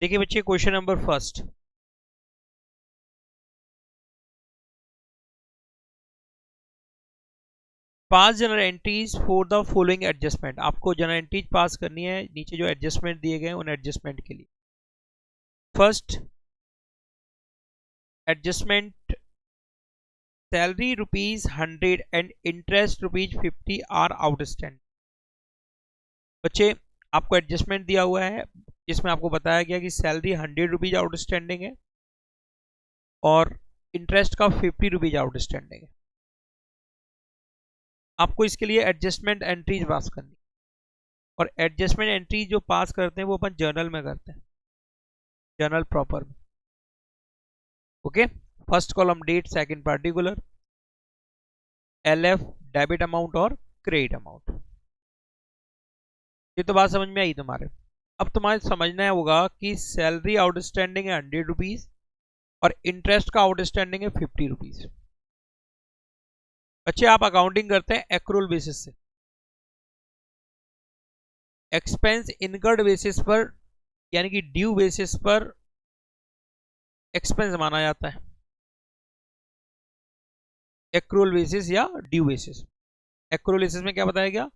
देखिए बच्चे, question number first. Pass journal entries for the following adjustment. आपको general entries pass करनी है नीचे जो एडजस्टमेंट दिए गए हैं उन एडजस्टमेंट के लिए। First adjustment, salary ₹100 and interest ₹50 are outstanding. बच्चे, आपको एडजस्टमेंट दिया हुआ है जिसमें आपको बताया गया कि सैलरी ₹100 आउटस्टैंडिंग है और इंटरेस्ट का ₹50 आउटस्टैंडिंग है। आपको इसके लिए एडजस्टमेंट एंट्रीज पास करनी, और एडजस्टमेंट एंट्री जो पास करते हैं वो अपन जर्नल में करते हैं, जर्नल प्रॉपर में। Okay, first column date, second particular, LF debit amount और क्रेडिट अमाउंट। ये तो बात समझ में आई तुम्हारे। अब तुम्हारे समझना होगा कि सैलरी आउटस्टैंडिंग है ₹100 और इंटरेस्ट का आउटस्टैंडिंग है ₹50। बच्चे, आप अकाउंटिंग करते हैं एक्रूल बेसिस से। एक्सपेंस इनकर्ड बेसिस पर यानी कि ड्यू बेसिस पर एक्सपेंस माना जाता है, एक्रूल बेसिस या ड्यू बेसिस। एक्रूल बेसिस में क्या बताया गया,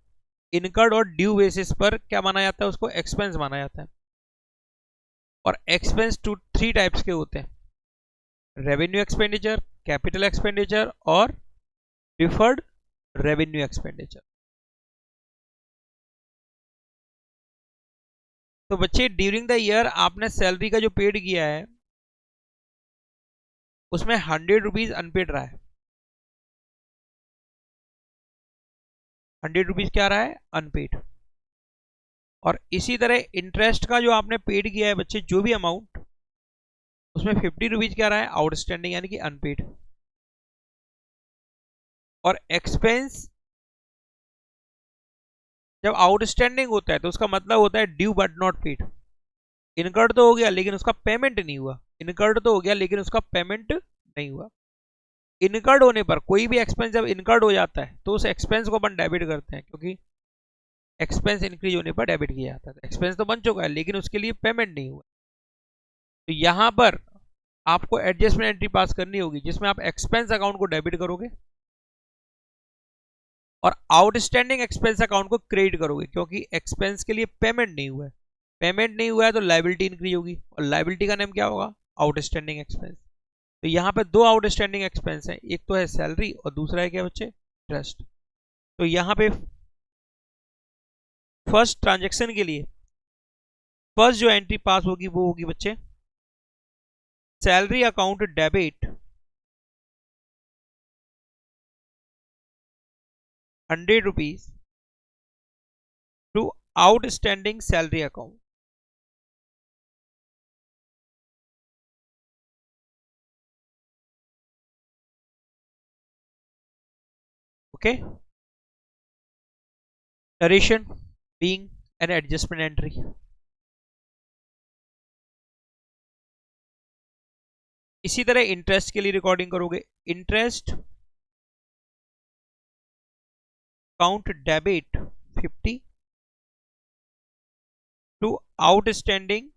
इनकर्ड और ड्यू बेसिस पर क्या माना जाता है, उसको एक्सपेंस माना जाता है। और एक्सपेंस थ्री टाइप्स के होते हैं, रेवेन्यू एक्सपेंडिचर, कैपिटल एक्सपेंडिचर और डिफर्ड रेवेन्यू एक्सपेंडिचर। तो बच्चे, ड्यूरिंग द ईयर आपने सैलरी का जो पेड किया है उसमें ₹100 अनपेड रहा है। ₹100 क्या रहा है, अनपेड। और इसी तरह इंटरेस्ट का जो आपने पेड किया है बच्चे, जो भी अमाउंट, उसमें ₹50 क्या रहा है, आउटस्टैंडिंग यानी कि अनपेड। और एक्सपेंस जब आउटस्टैंडिंग होता है तो उसका मतलब होता है due but not paid. Incurred तो हो गया लेकिन उसका पेमेंट नहीं हुआ, इनकर्ड तो हो गया लेकिन उसका पेमेंट नहीं हुआ। इनकर्ड होने पर कोई भी एक्सपेंस जब इनकर्ड हो जाता है तो उस एक्सपेंस को अपन डेबिट करते हैं, क्योंकि एक्सपेंस इंक्रीज होने पर डेबिट किया जाता है। एक्सपेंस तो बन चुका है लेकिन उसके लिए पेमेंट नहीं हुआ। तो यहां पर आपको एडजस्टमेंट एंट्री पास करनी होगी जिसमें आप एक्सपेंस अकाउंट को डेबिट करोगे और आउटस्टैंडिंग एक्सपेंस अकाउंट को क्रेडिट करोगे, क्योंकि एक्सपेंस के लिए पेमेंट नहीं हुआ है। पेमेंट नहीं हुआ है तो लायबिलिटी इंक्रीज होगी, और लायबिलिटी का नेम क्या होगा, आउटस्टैंडिंग एक्सपेंस। तो यहाँ पे दो आउटस्टैंडिंग एक्सपेंस है, एक तो है सैलरी और दूसरा है क्या बच्चे, इंटरेस्ट। तो यहाँ पे फर्स्ट ट्रांजेक्शन के लिए फर्स्ट जो एंट्री पास होगी वो होगी बच्चे, salary account debit ₹100 to outstanding salary account. Okay, narration being an adjustment entry. इसी तरह इंटरेस्ट के लिए रिकॉर्डिंग करोगे, interest account debit 50 to outstanding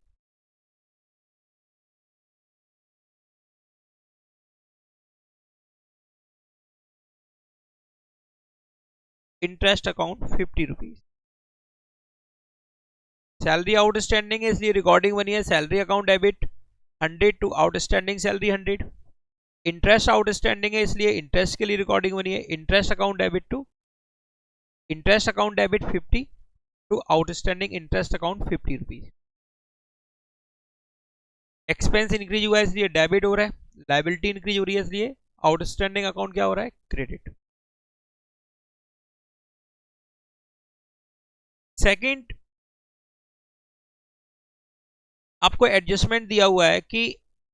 interest account ₹50। Salary outstanding है इसलिए रिकॉर्डिंग बनी है salary account debit 100 to outstanding salary 100। Interest outstanding है इसलिए इंटरेस्ट के लिए रिकॉर्डिंग बनी है interest account debit to interest account debit 50 to outstanding interest account ₹50। Expense increase हुआ है इसलिए डेबिट हो रहा है, लायबिलिटी इंक्रीज हो रही है इसलिए आउटस्टैंडिंग अकाउंट क्या हो रहा है, क्रेडिट। सेकंड, आपको एडजस्टमेंट दिया हुआ है कि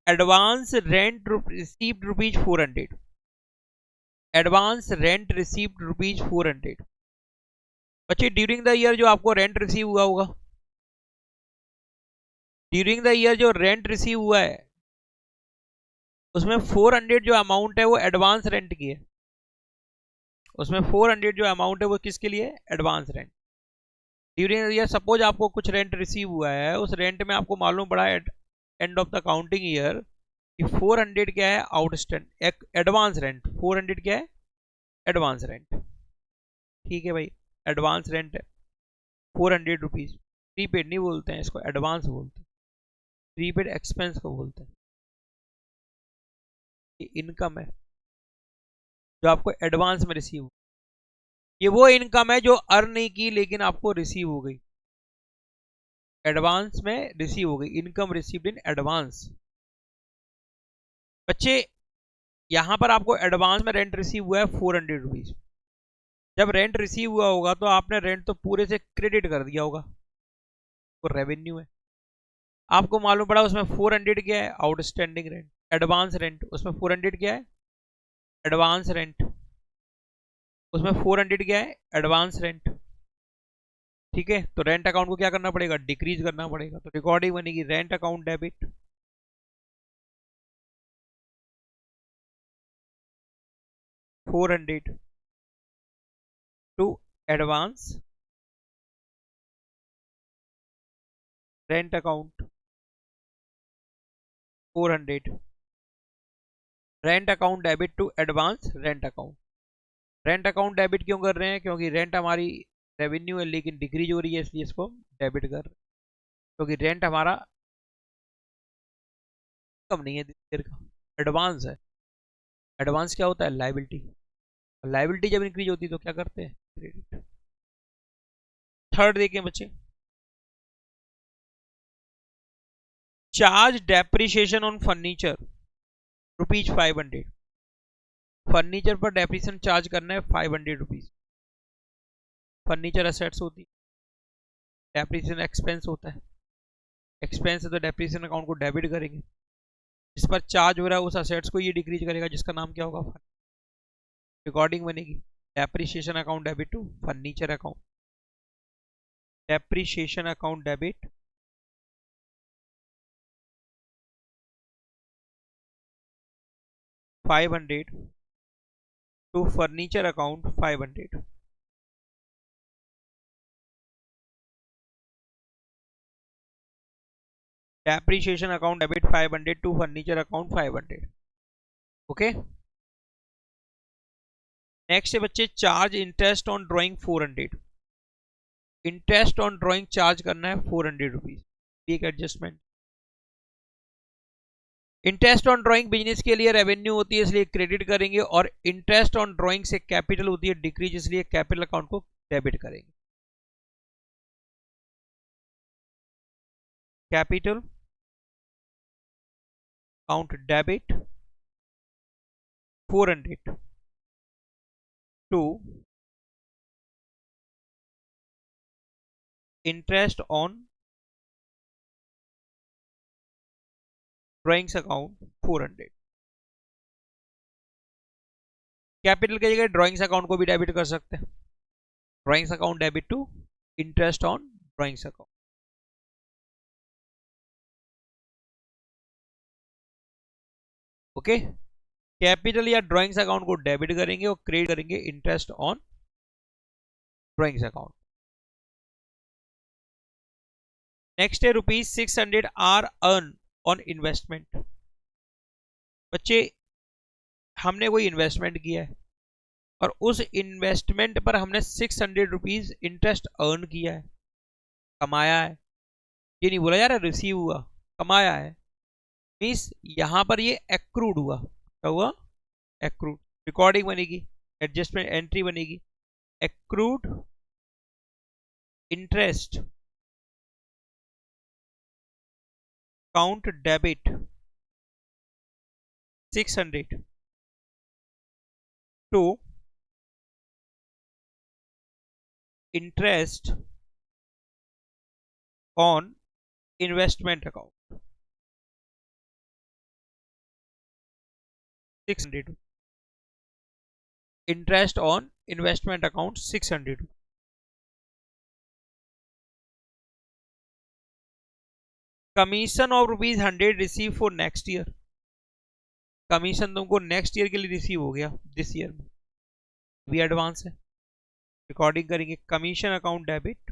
advance rent received ₹400, advance rent received ₹400। बच्चे, ड्यूरिंग द ईयर जो आपको रेंट रिसीव हुआ होगा, ड्यूरिंग द ईयर जो रेंट रिसीव हुआ है उसमें 400 जो अमाउंट है वो एडवांस रेंट की है। उसमें 400 जो अमाउंट है वो किसके लिए, advance rent. During year suppose आपको कुछ रेंट रिसीव हुआ है, उस रेंट में आपको मालूम पड़ा at end of the accounting year कि 400 क्या है आउटस्टैंड, एक एडवांस रेंट। 400 क्या है एडवांस रेंट। ठीक है भाई, एडवांस रेंट है 400 रुपीज। प्रीपेड नहीं बोलते हैं इसको, एडवांस बोलते हैं। प्रीपेड एक्सपेंस को बोलते हैं। ये इनकम है जो आपको एडवांस में रिसीव, ये वो इनकम है जो अर्न नहीं की लेकिन आपको रिसीव हो गई, एडवांस में रिसीव हो गई, इनकम रिसीव्ड इन एडवांस। बच्चे यहां पर आपको एडवांस में रेंट रिसीव हुआ है 400 रुपीज। जब रेंट रिसीव हुआ होगा तो आपने रेंट तो पूरे से क्रेडिट कर दिया होगा, वो रेवेन्यू है। आपको मालूम पड़ा उसमें 400 क्या है आउटस्टैंडिंग रेंट, एडवांस रेंट। उसमें 400 क्या है एडवांस रेंट, उसमें 400 क्या है एडवांस रेंट। ठीक है, तो रेंट अकाउंट को क्या करना पड़ेगा डिक्रीज करना पड़ेगा, तो रिकॉर्डिंग बनेगी rent account debit 400 to advance rent account 400, rent account debit to advance rent account. Rent account debit क्यों कर रहे हैं, क्योंकि रेंट हमारी रेवेन्यू है लेकिन डिक्रीज हो रही है, इसलिए इसको डेबिट कर रहे हैं। क्योंकि रेंट हमारा कम नहीं है देर का, एडवांस है। एडवांस क्या होता है लाइबिलिटी, लाइबिलिटी जब इंक्रीज होती है तो क्या करते हैं क्रेडिट। थर्ड देखें बच्चे, charge depreciation on furniture ₹500। Furniture पर डेप्रिसिएशन चार्ज करना है 500 रुपीज। फर्नीचर असेट्स होती है, डेप्रिसिएशन एक्सपेंस होता है, एक्सपेंस है तो डेप्रिसिएशन अकाउंट को डेबिट करेंगे। जिस पर चार्ज हो रहा है उस असेट्स को ये डिक्रीज करेगा जिसका नाम क्या होगा, रिकॉर्डिंग बनेगी depreciation account debit to furniture account, depreciation account debit 500 to furniture account 500। Depreciation account debit 500 to furniture account 500। Okay, next है बच्चे charge interest on drawing 400। Interest on drawing charge करना है 400 रुपीज, एक adjustment. Interest on drawing business के लिए revenue होती है इसलिए क्रेडिट करेंगे, और इंटरेस्ट ऑन ड्राइंग से कैपिटल होती है डिक्रीज, इसलिए कैपिटल अकाउंट को डेबिट करेंगे। Capital account debit 400 to interest on drawings account 400। Capital की जगह ड्राइंग्स अकाउंट को भी डेबिट कर सकते हैं, drawings account debit to interest on drawings account. Okay, capital या ड्राइंग्स अकाउंट को डेबिट करेंगे और क्रेडिट करेंगे interest on drawings account. Next है ₹600 आर अर्न ऑन इन्वेस्टमेंट। बच्चे हमने कोई इन्वेस्टमेंट किया है और उस इन्वेस्टमेंट पर हमने 600 रुपीज इंटरेस्ट अर्न किया है, कमाया है। ये नहीं बोला यार रिसीव हुआ, कमाया है। मीन्स यहां पर ये एक्रूड हुआ, क्या हुआ एक्रूड। रिकॉर्डिंग बनेगी, एडजस्टमेंट एंट्री बनेगी accrued interest account debit 600 to interest on investment account 600, interest on investment account 600। Commission of ₹100 receive for next year. Commission तुमको नेक्स्ट ईयर के लिए रिसीव हो गया, दिस ईयर में भी एडवांस है, रिकॉर्डिंग करेंगे कमीशन अकाउंट डेबिट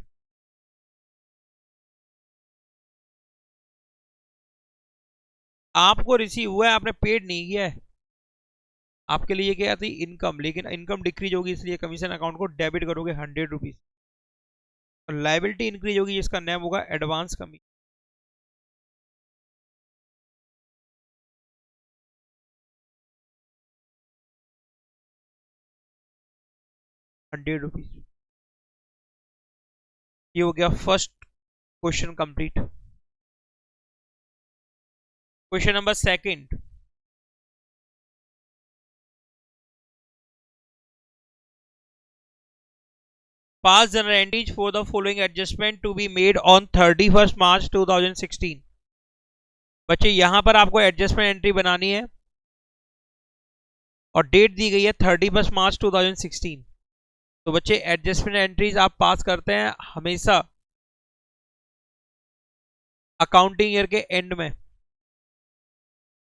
आपको रिसीव हुआ है, आपने पेड नहीं किया है, आपके लिए क्या थी इनकम, लेकिन इनकम डिक्रीज होगी इसलिए कमीशन अकाउंट को डेबिट करोगे 100 रुपीज। और लाइबिलिटी इंक्रीज होगी जिसका नाम होगा एडवांस कमीशन, 100 रुपीज। ये हो गया first question complete. Question number second, pass journal entries for the following adjustment to be made on 31 March 2016। बच्चे यहां पर आपको एडजस्टमेंट एंट्री बनानी है और डेट दी गई है 31 मार्च 2016। तो बच्चे एडजस्टमेंट एंट्रीज आप पास करते हैं हमेशा अकाउंटिंग ईयर के एंड में,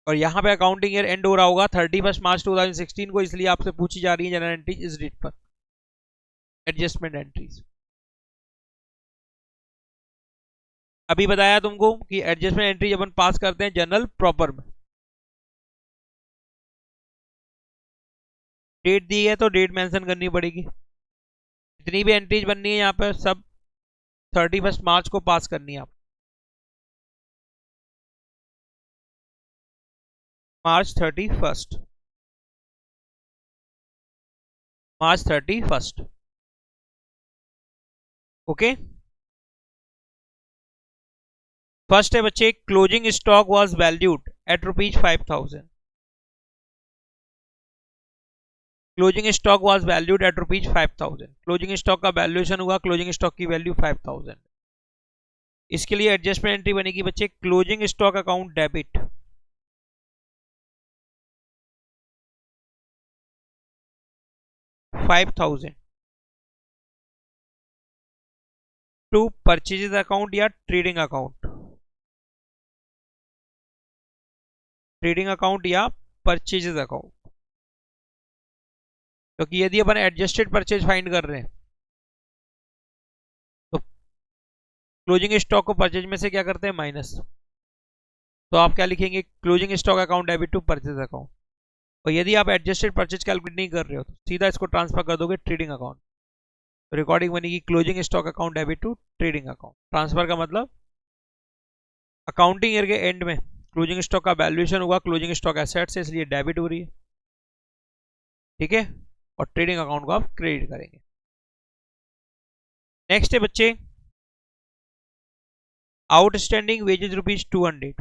और यहां पे अकाउंटिंग ईयर एंड हो रहा होगा 31 मार्च 2016 को, इसलिए आपसे पूछी जा रही है जनरल एंट्रीज इस डेट पर, एडजस्टमेंट एंट्रीज। अभी बताया तुमको कि एडजस्टमेंट एंट्री जब अपन पास करते हैं जनरल प्रॉपर में, डेट दी है तो डेट मेंशन करनी पड़ेगी। जितनी भी एंट्रीज बननी है यहाँ पर सब 31 मार्च को पास करनी है आप, मार्च 31, मार्च 31। ओके, फर्स्ट है बच्चे, closing stock was valued at ₹5,000। Closing stock was valued at ₹5,000। Closing stock का वैल्यूएशन हुआ, क्लोजिंग स्टॉक की वैल्यू 5,000। इसके लिए एडजस्टमेंट एंट्री बनेगी बच्चे, closing stock account debit 5,000 to purchases account या ट्रेडिंग अकाउंट, ट्रेडिंग अकाउंट या परचेजेस अकाउंट। क्योंकि यदि अपन एडजस्टेड परचेज फाइंड कर रहे हैं तो क्लोजिंग स्टॉक को परचेज में से क्या करते हैं माइनस, तो आप क्या लिखेंगे, closing stock account debit to purchase account. और यदि आप एडजस्टेड परचेज कैलकुलेट नहीं कर रहे हो तो सीधा इसको ट्रांसफर कर दोगे ट्रेडिंग अकाउंट, तो रिकॉर्डिंग बनेगी closing stock account debit to trading account. Transfer का मतलब अकाउंटिंग ईयर के एंड में क्लोजिंग स्टॉक का वैल्यूएशन हुआ क्लोजिंग स्टॉक एसेट से, इसलिए डेबिट हो रही है, ठीक है, और ट्रेडिंग अकाउंट को आप क्रेडिट करेंगे। नेक्स्ट है बच्चे, आउटस्टैंडिंग वेजेस ₹200।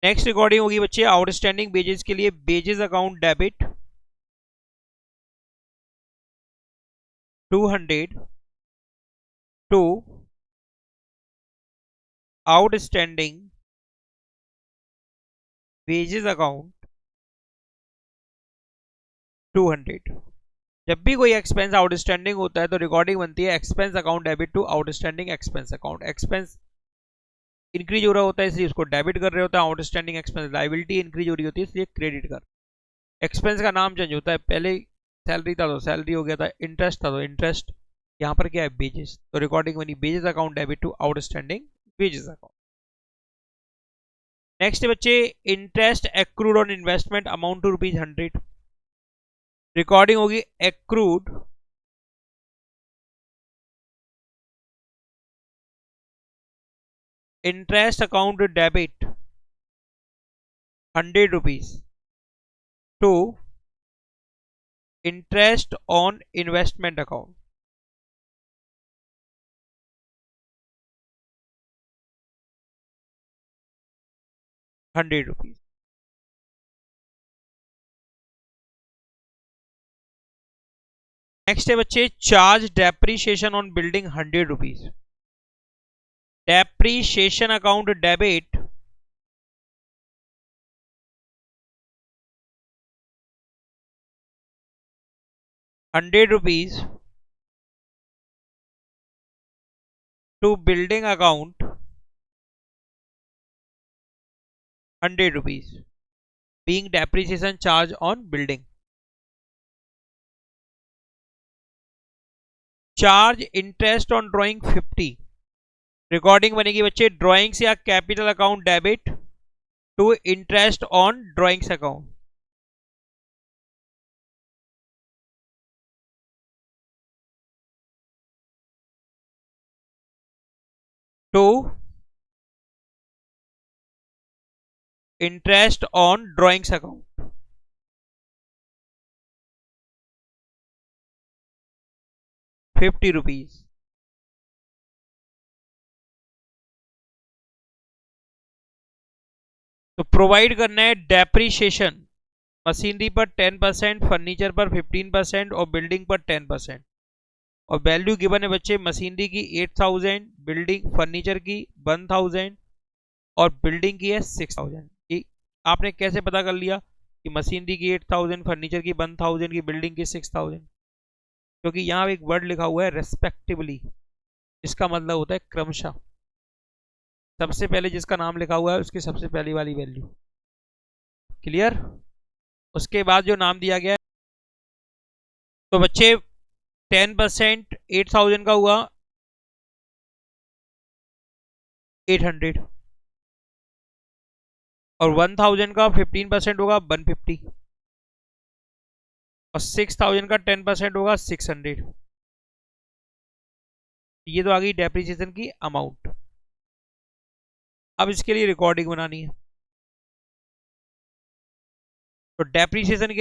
नेक्स्ट रिकॉर्डिंग होगी बच्चे आउटस्टैंडिंग वेजेस के लिए, wages account debit 200 to outstanding wages account 200। जब भी कोई एक्सपेंस आउटस्टैंडिंग होता है तो रिकॉर्डिंग बनती है expense account debit to outstanding expense account. Expense increase हो रहा होता है इसलिए उसको डेबिट कर रहे होते हैं, आउटस्टैंडिंग एक्सपेंस लायबिलिटी इंक्रीज हो रही होती है इसलिए क्रेडिट कर। एक्सपेंस का नाम चेंज होता है, पहले सैलरी था तो सैलरी हो गया था, इंटरेस्ट था तो इंटरेस्ट, यहाँ पर क्या है बेजेस, तो रिकॉर्डिंग बनी wages account debit to outstanding wages account. Next बच्चे, interest accrued on investment amount to ₹100। Recording होगी accrued interest account debit 100 rupees to interest on investment account 100 rupees. Next है बच्चे, charge depreciation on building 100 rupees. Depreciation account debit 100 rupees to building account 100 rupees, being depreciation charge on building. Charge interest on drawing 50, recording बनेगी बच्चे, drawings या capital account debit to interest on drawings account. To interest on drawings account. ₹50। तो provide करना है depreciation, machinery पर 10%, furniture पर 15% और building पर 10%। और वैल्यू गिवन है बच्चे, मशीनरी की 8000, बिल्डिंग फर्नीचर की 1000 और बिल्डिंग की है 6000। ये आपने कैसे पता कर लिया कि मशीनरी की 8000, फर्नीचर की 1000 की, बिल्डिंग की 6000? क्योंकि यहाँ एक वर्ड लिखा हुआ है रेस्पेक्टिवली, इसका मतलब होता है क्रमशः। सबसे पहले जिसका नाम लिखा हुआ है उसकी सबसे पहली वाली वैल्यू। क्लियर? उसके बाद जो नाम दिया गया है, तो बच्चे 10% 8000 का हुआ 800 और 1000 का 15% होगा 150 और 6000 का 10% होगा 600। ये तो आ गई डेप्रिसिएशन की अमाउंट। अब इसके लिए रिकॉर्डिंग बनानी है। तो डेप्रिसिएशन के